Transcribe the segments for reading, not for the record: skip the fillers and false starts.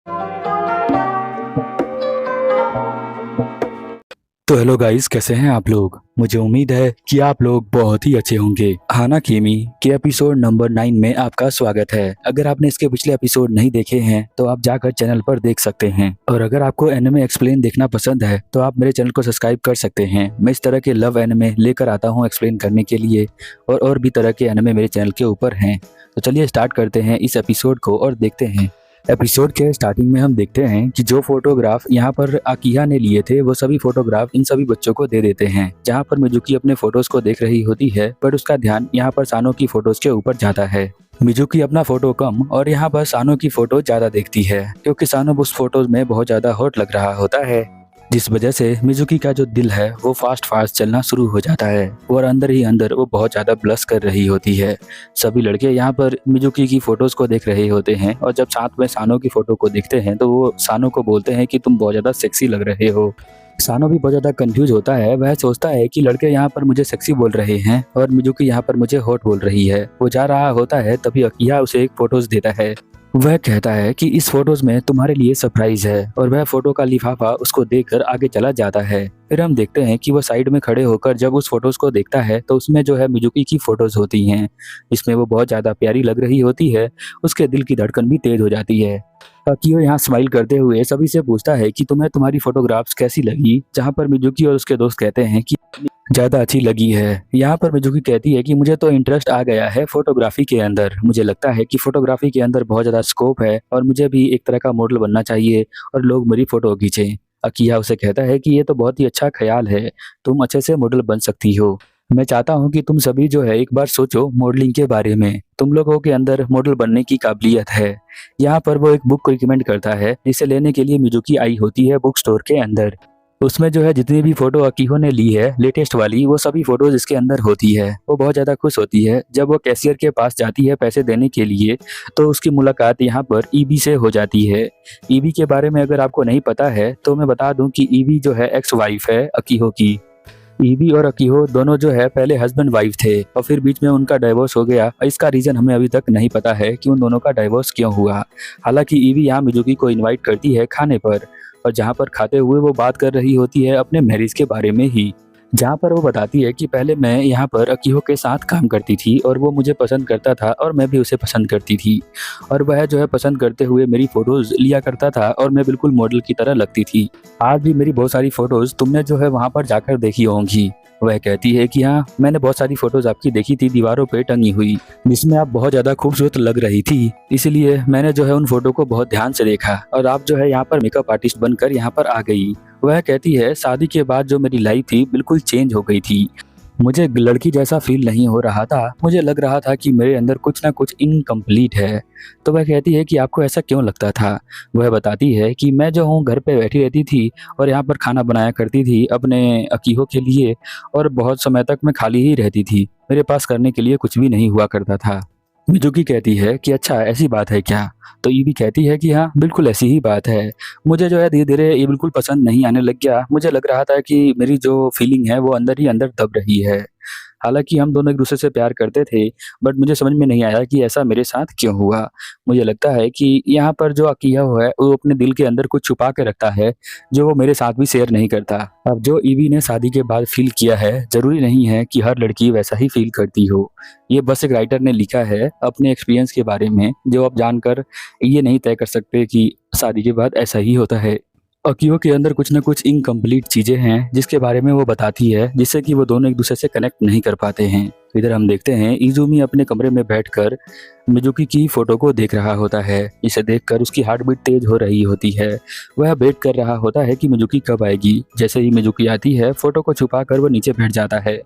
तो hello guys, कैसे हैं आप लोग। मुझे उम्मीद है कि आप लोग बहुत ही अच्छे होंगे। हाना केमी के एपिसोड नंबर 9 में आपका स्वागत है। अगर आपने इसके पिछले एपिसोड नहीं देखे हैं तो आप जाकर चैनल पर देख सकते हैं, और अगर आपको एनिमे एक्सप्लेन देखना पसंद है तो आप मेरे चैनल को सब्सक्राइब कर सकते हैं। मैं इस तरह के लव एनिमे लेकर आता हूँ एक्सप्लेन करने के लिए, और भी तरह के एनिमे मेरे चैनल के ऊपर हैं। तो चलिए स्टार्ट करते हैं इस एपिसोड को और देखते हैं। एपिसोड के स्टार्टिंग में हम देखते हैं कि जो फोटोग्राफ यहाँ पर आकिया ने लिए थे वो सभी फोटोग्राफ इन सभी बच्चों को दे देते हैं। जहाँ पर मिजुकी अपने फोटोज को देख रही होती है, पर उसका ध्यान यहाँ पर सानो की फोटोज के ऊपर जाता है। मिजुकी अपना फोटो कम और यहाँ पर सानो की फोटो ज्यादा देखती है, क्योंकि सानो उस फोटोज में बहुत ज्यादा हॉट लग रहा होता है, जिस वजह से मिजुकी का जो दिल है वो फास्ट चलना शुरू हो जाता है, और अंदर ही अंदर वो बहुत ज्यादा ब्लश कर रही होती है। सभी लड़के यहाँ पर मिजुकी की फोटोज को देख रहे होते हैं, और जब साथ में सानो की फोटो को देखते हैं तो वो सानो को बोलते हैं कि तुम बहुत ज्यादा सेक्सी लग रहे हो। सानो भी बहुत ज्यादा कंफ्यूज होता है। वह सोचता है कि लड़के यहाँ पर मुझे सेक्सी बोल रहे हैं और मिजुकी यहाँ पर मुझे हॉट बोल रही है। वो जा रहा होता है, तभी अकिया उसे एक फोटोज देता है। वह कहता है कि इस फोटोज में तुम्हारे लिए सरप्राइज है, और वह फोटो का लिफाफा उसको देकर आगे चला जाता है। फिर हम देखते हैं कि वो साइड में खड़े होकर जब उस फोटोज को देखता है तो उसमें जो है मिजुकी की फोटोज होती हैं, जिसमें वो बहुत ज्यादा प्यारी लग रही होती है। उसके दिल की धड़कन भी तेज हो जाती है। अकियो यहाँ स्माइल करते हुए सभी से पूछता है कि तुम्हें तुम्हारी फोटोग्राफ्स कैसी लगी, जहाँ पर मिजुकी और उसके दोस्त कहते हैं कि ज्यादा अच्छी लगी है। यहाँ पर मिजुकी कहती है कि मुझे तो इंटरेस्ट आ गया है फोटोग्राफी के अंदर। मुझे लगता है कि फोटोग्राफी के अंदर बहुत ज्यादा स्कोप है, और मुझे भी एक तरह का मॉडल बनना चाहिए और लोग मेरी फोटो खींचे। अकिया उसे कहता है कि ये तो बहुत ही अच्छा ख्याल है, तुम अच्छे से मॉडल बन सकती हो। मैं चाहता हूँ कि तुम सभी जो है एक बार सोचो मॉडलिंग के बारे में। तुम लोगों के अंदर मॉडल बनने की काबिलियत है। यहाँ पर वो एक बुक को रिकमेंड करता है, जिसे लेने के लिए मिजुकी आई होती है बुक स्टोर के अंदर। उसमें जो है जितनी भी फोटो अकीहो ने ली है लेटेस्ट वाली, वो सभी फोटोज इसके अंदर होती है। वो बहुत ज्यादा खुश होती है। जब वो कैशियर के पास जाती है पैसे देने के लिए, तो उसकी मुलाकात यहाँ पर ईबी से हो जाती है। ईबी के बारे में अगर आपको नहीं पता है तो मैं बता दूं कि ईबी जो है एक्स वाइफ है अकीहो की। ईबी और अकीहो दोनों जो है पहले हस्बैंड वाइफ थे, और फिर बीच में उनका डाइवोर्स हो गया। इसका रीजन हमें अभी तक नहीं पता है कि उन दोनों का डाइवोर्स क्यों हुआ। हालांकि ईबी यहाँ मिजुकी को इनवाइट करती है खाने पर, और जहाँ पर खाते हुए वो बात कर रही होती है अपने मैरिज के बारे में ही। जहाँ पर वो बताती है कि पहले मैं यहाँ पर अकीहो के साथ काम करती थी, और वो मुझे पसंद करता था और मैं भी उसे पसंद करती थी, और वह जो है पसंद करते हुए मेरी फोटोज लिया करता था, और मैं बिल्कुल मॉडल की तरह लगती थी। आज भी मेरी बहुत सारी फोटोज तुमने जो है वहाँ पर जाकर देखी होंगी। वह कहती है कि हाँ, मैंने बहुत सारी फोटोज आपकी देखी थी दीवारों पे टंगी हुई, जिसमें आप बहुत ज्यादा खूबसूरत लग रही थी। इसलिए मैंने जो है उन फोटो को बहुत ध्यान से देखा, और आप जो है यहाँ पर मेकअप आर्टिस्ट बनकर यहाँ पर आ गई। वह कहती है शादी के बाद जो मेरी लाइफ थी बिल्कुल चेंज हो गई थी। मुझे लड़की जैसा फील नहीं हो रहा था। मुझे लग रहा था कि मेरे अंदर कुछ ना कुछ इनकम्प्लीट है। तो वह कहती है कि आपको ऐसा क्यों लगता था। वह बताती है कि मैं जो हूँ घर पे बैठी रहती थी और यहाँ पर खाना बनाया करती थी अपने अकीहो के लिए, और बहुत समय तक मैं खाली ही रहती थी। मेरे पास करने के लिए कुछ भी नहीं हुआ करता था। मिजुकी कहती है कि अच्छा ऐसी बात है क्या। तो ईबी कहती है कि हाँ बिल्कुल ऐसी ही बात है। मुझे जो है धीरे धीरे ये बिल्कुल पसंद नहीं आने लग गया। मुझे लग रहा था कि मेरी जो फीलिंग है वो अंदर ही अंदर दब रही है। हालांकि हम दोनों एक दूसरे से प्यार करते थे, बट मुझे समझ में नहीं आया कि ऐसा मेरे साथ क्यों हुआ। मुझे लगता है कि यहाँ पर जो अकिया है वो अपने दिल के अंदर कुछ छुपा के रखता है, जो वो मेरे साथ भी शेयर नहीं करता। अब जो ईवी ने शादी के बाद फील किया है, जरूरी नहीं है कि हर लड़की वैसा ही फील करती हो। ये बस एक राइटर ने लिखा है अपने एक्सपीरियंस के बारे में, जो आप जानकर ये नहीं तय कर सकते कि शादी के बाद ऐसा ही होता है। अकियो के अंदर कुछ न कुछ इनकम्प्लीट चीजें हैं जिसके बारे में वो बताती है, जिससे कि वो दोनों एक दूसरे से कनेक्ट नहीं कर पाते हैं। इधर हम देखते हैं इजुमी अपने कमरे में बैठकर मिजुकी की फोटो को देख रहा होता है। इसे देखकर उसकी हार्ट बीट तेज हो रही होती है। वह वेट कर रहा होता है कि मिजुकी कब आएगी। जैसे ही मिजुकी आती है, फोटो को छुपाकर वो नीचे बैठ जाता है।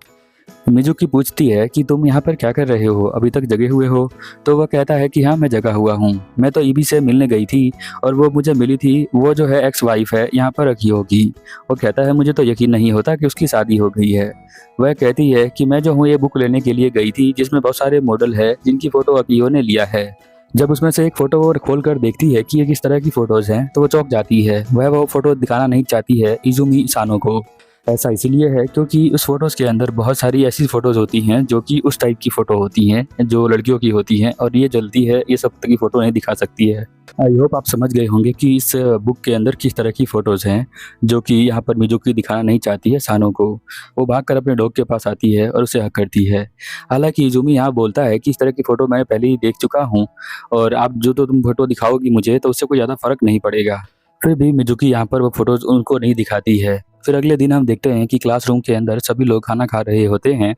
मिजुकी पूछती है कि तुम यहाँ पर क्या कर रहे हो, अभी तक जगे हुए हो। तो वह कहता है कि हाँ मैं जगा हुआ हूँ। मैं तो ईबी से मिलने गई थी और वो मुझे मिली थी। वो जो है एक्स वाइफ है, यहाँ पर रखी होगी। वो कहता है मुझे तो यकीन नहीं होता कि उसकी शादी हो गई है। वह कहती है कि मैं जो हूँ ये बुक लेने के लिए गई थी, जिसमें बहुत सारे मॉडल है जिनकी फोटो अकियो ने लिया है। जब उसमें से एक फोटो वो खोल कर देखती है कि ये किस तरह की फोटोज हैं, तो वो चौंक जाती है। वह वो फोटो दिखाना नहीं चाहती है इजुमी सानो को। ऐसा इसलिए है क्योंकि उस फोटोज़ के अंदर बहुत सारी ऐसी फ़ोटोज़ होती हैं जो कि उस टाइप की फ़ोटो होती हैं जो लड़कियों की होती हैं, और ये जल्दी है ये सब की फ़ोटो नहीं दिखा सकती है। आई होप आप समझ गए होंगे कि इस बुक के अंदर किस तरह की फ़ोटोज़ हैं जो कि यहाँ पर मिजुकी दिखाना नहीं चाहती है सानो को। वो भागकर अपने डॉग के पास आती है और उसे हग करती है। हालाँकि इज़ुमी यहाँ बोलता है कि इस तरह की फ़ोटो मैं पहले ही देख चुका हूँ, और आप जो तो तुम फ़ोटो दिखाओगी मुझे तो उससे कोई ज़्यादा फ़र्क नहीं पड़ेगा। फिर भी मिजुकी यहाँ पर वो फ़ोटोज़ उनको नहीं दिखाती है। फिर अगले दिन हम देखते हैं कि क्लासरूम के अंदर सभी लोग खाना खा रहे होते हैं।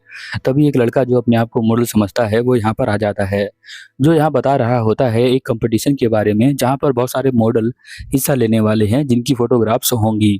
तभी एक लड़का जो अपने आप को मॉडल समझता है वो यहाँ पर आ जाता है, जो यहाँ बता रहा होता है एक कंपटीशन के बारे में जहाँ पर बहुत सारे मॉडल हिस्सा लेने वाले हैं जिनकी फ़ोटोग्राफ्स होंगी।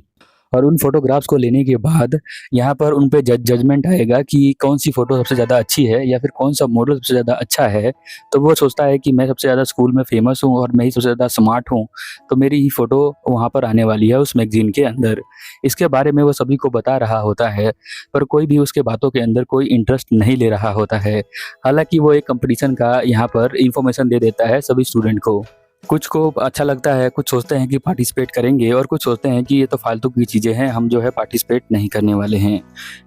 और उन फ़ोटोग्राफ्स को लेने के बाद यहाँ पर उन पे जजमेंट आएगा कि कौन-सी फ़ोटो सबसे ज़्यादा अच्छी है या फिर कौन-सा मॉडल सबसे ज़्यादा अच्छा है। तो वो सोचता है कि मैं सबसे ज़्यादा स्कूल में फ़ेमस हूँ और मैं ही सबसे ज़्यादा स्मार्ट हूँ, तो मेरी ही फ़ोटो वहाँ पर आने वाली है उस मैगज़ीन के अंदर। इसके बारे में वो सभी को बता रहा होता है, पर कोई भी उसके बातों के अंदर कोई इंटरेस्ट नहीं ले रहा होता है। हालाँकि वो एक कॉम्पिटिशन का यहाँ पर इन्फॉर्मेशन दे देता है सभी स्टूडेंट को। कुछ को अच्छा लगता है, कुछ सोचते हैं कि पार्टिसिपेट करेंगे और कुछ सोचते हैं कि ये तो फालतू की चीज़ें हैं, हम जो है पार्टिसिपेट नहीं करने वाले हैं।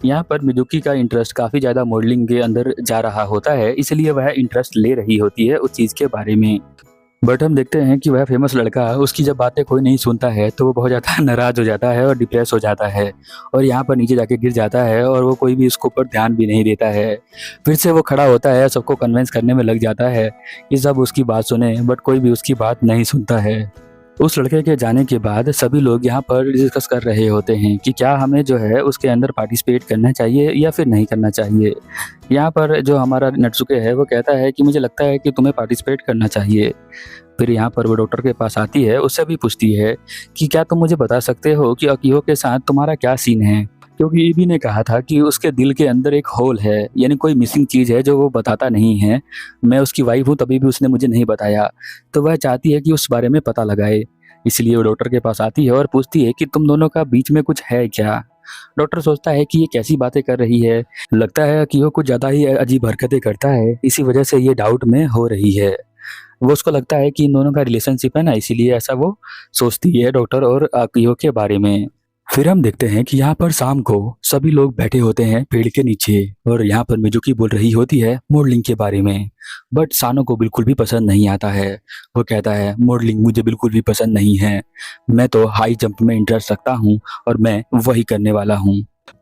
यहाँ पर मिजुकी का इंटरेस्ट काफ़ी ज़्यादा मॉडलिंग के अंदर जा रहा होता है, इसलिए वह इंटरेस्ट ले रही होती है उस चीज़ के बारे में। बट हम देखते हैं कि वह फेमस लड़का उसकी जब बातें कोई नहीं सुनता है तो वो बहुत ज़्यादा नाराज़ हो जाता है और डिप्रेस हो जाता है, और यहाँ पर नीचे जाके गिर जाता है और वो कोई भी उसके ऊपर ध्यान भी नहीं देता है। फिर से वो खड़ा होता है, सबको कन्विंस करने में लग जाता है कि सब उसकी बात सुने, बट कोई भी उसकी बात नहीं सुनता है। उस लड़के के जाने के बाद सभी लोग यहाँ पर डिस्कस कर रहे होते हैं कि क्या हमें जो है उसके अंदर पार्टिसिपेट करना चाहिए या फिर नहीं करना चाहिए। यहाँ पर जो हमारा नटसुके है वो कहता है कि मुझे लगता है कि तुम्हें पार्टिसिपेट करना चाहिए। फिर यहाँ पर वो डॉक्टर के पास आती है, उससे भी पूछती है कि क्या तुम मुझे बता सकते हो कि अकीहो के साथ तुम्हारा क्या सीन है, क्योंकि ईबी ने कहा था कि उसके दिल के अंदर एक होल है, यानी कोई मिसिंग चीज़ है जो वो बताता नहीं है। मैं उसकी वाइफ हूँ तभी भी उसने मुझे नहीं बताया, तो वह चाहती है कि उस बारे में पता लगाए। इसलिए वो डॉक्टर के पास आती है और पूछती है कि तुम दोनों का बीच में कुछ है क्या। डॉक्टर सोचता है कि ये कैसी बातें कर रही है, लगता है कि वो कुछ ज़्यादा ही अजीब हरकतें करता है, इसी वजह से ये डाउट में हो रही है। वो उसको लगता है कि इन दोनों का रिलेशनशिप है ना, इसीलिए ऐसा वो सोचती है डॉक्टर और अकीहो के बारे में। फिर हम देखते हैं कि यहाँ पर शाम को सभी लोग बैठे होते हैं पेड़ के नीचे, और यहाँ पर मिजुकी बोल रही होती है मॉडलिंग के बारे में। बट सानो को बिल्कुल भी पसंद नहीं आता है। वो कहता है मॉडलिंग मुझे बिल्कुल भी पसंद नहीं है, मैं तो हाई जंप में इंटरेस्ट रखता हूँ और मैं वही करने वाला हूँ।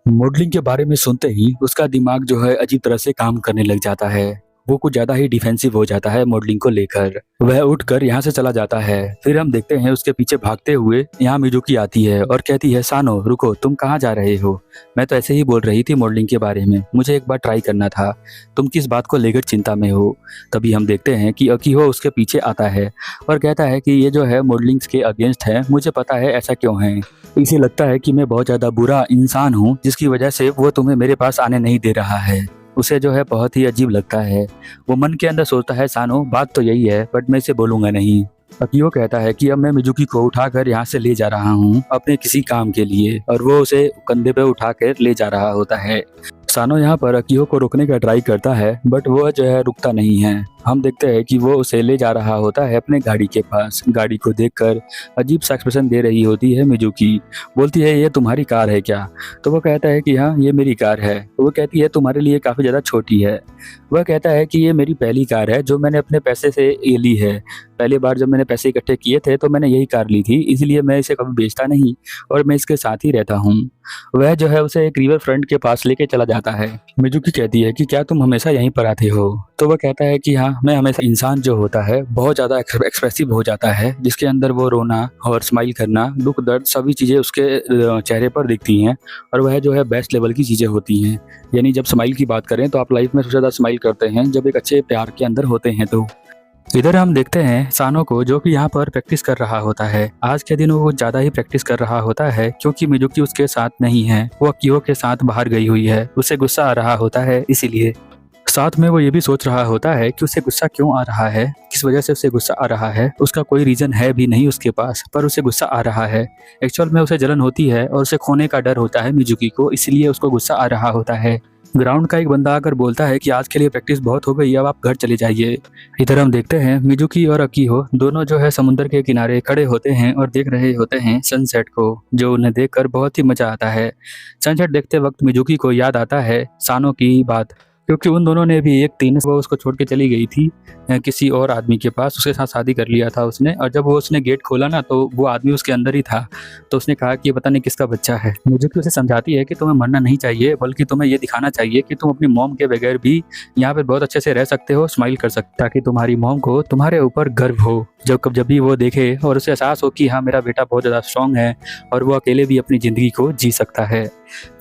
मॉडलिंग के बारे में सुनते ही उसका दिमाग जो है अजीब तरह से काम करने लग जाता है। वो कुछ ज़्यादा ही डिफेंसिव हो जाता है मॉडलिंग को लेकर। वह उठकर यहाँ से चला जाता है। फिर हम देखते हैं उसके पीछे भागते हुए यहाँ मिजुकी आती है और कहती है सानो रुको, तुम कहाँ जा रहे हो? मैं तो ऐसे ही बोल रही थी मॉडलिंग के बारे में, मुझे एक बार ट्राई करना था, तुम किस बात को लेकर चिंता में हो? तभी हम देखते हैं कि अकीहो उसके पीछे आता है और कहता है कि ये जो है मॉडलिंग के अगेंस्ट है, मुझे पता है ऐसा क्यों है। इसे लगता है कि मैं बहुत ज़्यादा बुरा इंसान हूँ जिसकी वजह से वो तुम्हें मेरे पास आने नहीं दे रहा है। उसे जो है बहुत ही अजीब लगता है। वो मन के अंदर सोचता है सानो बात तो यही है, बट मैं इसे बोलूँगा नहीं। अकीहो कहता है कि अब मैं मिजुकी को उठाकर यहाँ से ले जा रहा हूँ अपने किसी काम के लिए, और वो उसे कंधे पे उठाकर ले जा रहा होता है। सानो यहाँ पर अकीहो को रोकने का ट्राई करता है, बट वो जो है रुकता नहीं है। हम देखते हैं कि वो उसे ले जा रहा होता है अपने गाड़ी के पास। गाड़ी को देखकर अजीब सा एक्सप्रेशन दे रही होती है मिजुकी। बोलती है ये तुम्हारी कार है क्या? तो वो कहता है कि हाँ ये मेरी कार है। वो कहती है तुम्हारे लिए काफ़ी ज़्यादा छोटी है। वह कहता है कि ये मेरी पहली कार है जो मैंने अपने पैसे से ये ली है। पहली बार जब मैंने पैसे इकट्ठे किए थे तो मैंने यही कार ली थी, इसलिए मैं इसे कभी बेचता नहीं और मैं इसके साथ ही रहता हूँ। वह जो है उसे एक रिवर फ्रंट के पास लेके चला जाता है। मिजुकी कहती है कि क्या तुम हमेशा यहीं पर आते हो? तो वह कहता है कि हाँ मैं हमेशा। इंसान जो होता है बहुत ज़्यादा एक्सप्रेसिव हो जाता है, जिसके अंदर वो रोना और स्माइल करना, दुख दर्द सभी चीज़ें उसके चेहरे पर दिखती हैं, और वह जो है बेस्ट लेवल की चीज़ें होती हैं। यानी जब स्माइल की बात करें तो आप लाइफ में सबसे ज़्यादा स्माइल करते हैं जब एक अच्छे प्यार के अंदर होते हैं। तो इधर हम देखते हैं सानो को जो कि यहाँ पर प्रैक्टिस कर रहा होता है। आज के दिन वो ज़्यादा ही प्रैक्टिस कर रहा होता है क्योंकि मिजुकी उसके साथ नहीं है, वो अकीहो के साथ बाहर गई हुई है। उसे गुस्सा आ रहा होता है, इसीलिए साथ में वो ये भी सोच रहा होता है कि उसे गुस्सा क्यों आ रहा है, किस वजह से उसे गुस्सा आ रहा है। उसका कोई रीज़न है भी नहीं उसके पास, पर उसे गुस्सा आ रहा है। एक्चुअल में उसे जलन होती है और उसे खोने का डर होता है मिजुकी को, इसलिए उसको गुस्सा आ रहा होता है। ग्राउंड का एक बंदा आकर बोलता है कि आज के लिए प्रैक्टिस बहुत हो गई, अब आप घर चले जाइए। इधर हम देखते हैं मिजुकी और अकीहो दोनों जो है समुद्र के किनारे खड़े होते हैं और देख रहे होते हैं सनसेट को, जो उन्हें देखकर बहुत ही मजा आता है। सनसेट देखते वक्त मिजुकी को याद आता है सानो की बात, क्योंकि उन दोनों ने भी एक दिन वो उसको छोड़ के चली गई थी किसी और आदमी के पास, उसके साथ शादी कर लिया था उसने। और जब वो उसने गेट खोला ना तो वो आदमी उसके अंदर ही था। तो उसने कहा कि ये पता नहीं किसका बच्चा है। मिजुकी उसे समझाती है कि तुम्हें मरना नहीं चाहिए, बल्कि तुम्हें ये दिखाना चाहिए कि तुम अपनी मॉम के बगैर भी यहाँ पे बहुत अच्छे से रह सकते हो, स्माइल कर सकते, ताकि तुम्हारी मॉम को तुम्हारे ऊपर गर्व हो। जब भी वो देखे और उसे एहसास हो कि हाँ मेरा बेटा बहुत ज़्यादा स्ट्रांग है और वो अकेले भी अपनी ज़िंदगी को जी सकता है।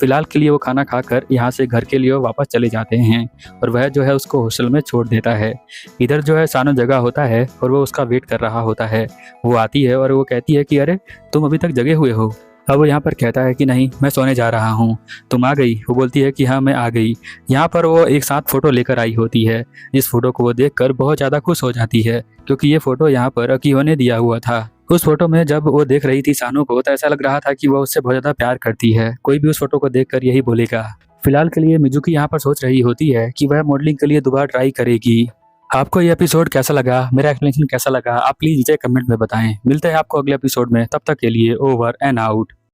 फिलहाल के लिए वो खाना खाकर यहाँ से घर के लिए वापस चले जाते हैं और वह जो है उसको हॉस्टल में छोड़ देता है। इधर जो है सानो जगह होता है और वो उसका वेट कर रहा होता है। वो आती है और वो कहती है कि अरे तुम अभी तक जगे हुए हो। अब वो यहाँ पर कहता है कि नहीं मैं सोने जा रहा हूँ, तुम आ गई। वो बोलती है कि हाँ मैं आ गई। यहाँ पर वो एक साथ फ़ोटो लेकर आई होती है, जिस फोटो को वो देखकर बहुत ज़्यादा खुश हो जाती है, क्योंकि ये फ़ोटो यहाँ पर अकीहो ने दिया हुआ था। उस फोटो में जब वो देख रही थी सानो को तो ऐसा लग रहा था कि वो उससे बहुत ज़्यादा प्यार करती है। कोई भी उस फोटो को देखकर यही बोलेगा। फिलहाल के लिए मिजुकी यहाँ पर सोच रही होती है कि वह मॉडलिंग के लिए दोबारा ट्राई करेगी। आपको ये एपिसोड कैसा लगा, मेरा एक्सप्लेनेशन कैसा लगा, आप प्लीज़ नीचे कमेंट में बताएं। मिलते हैं आपको अगले एपिसोड में, तब तक के लिए ओवर एंड आउट।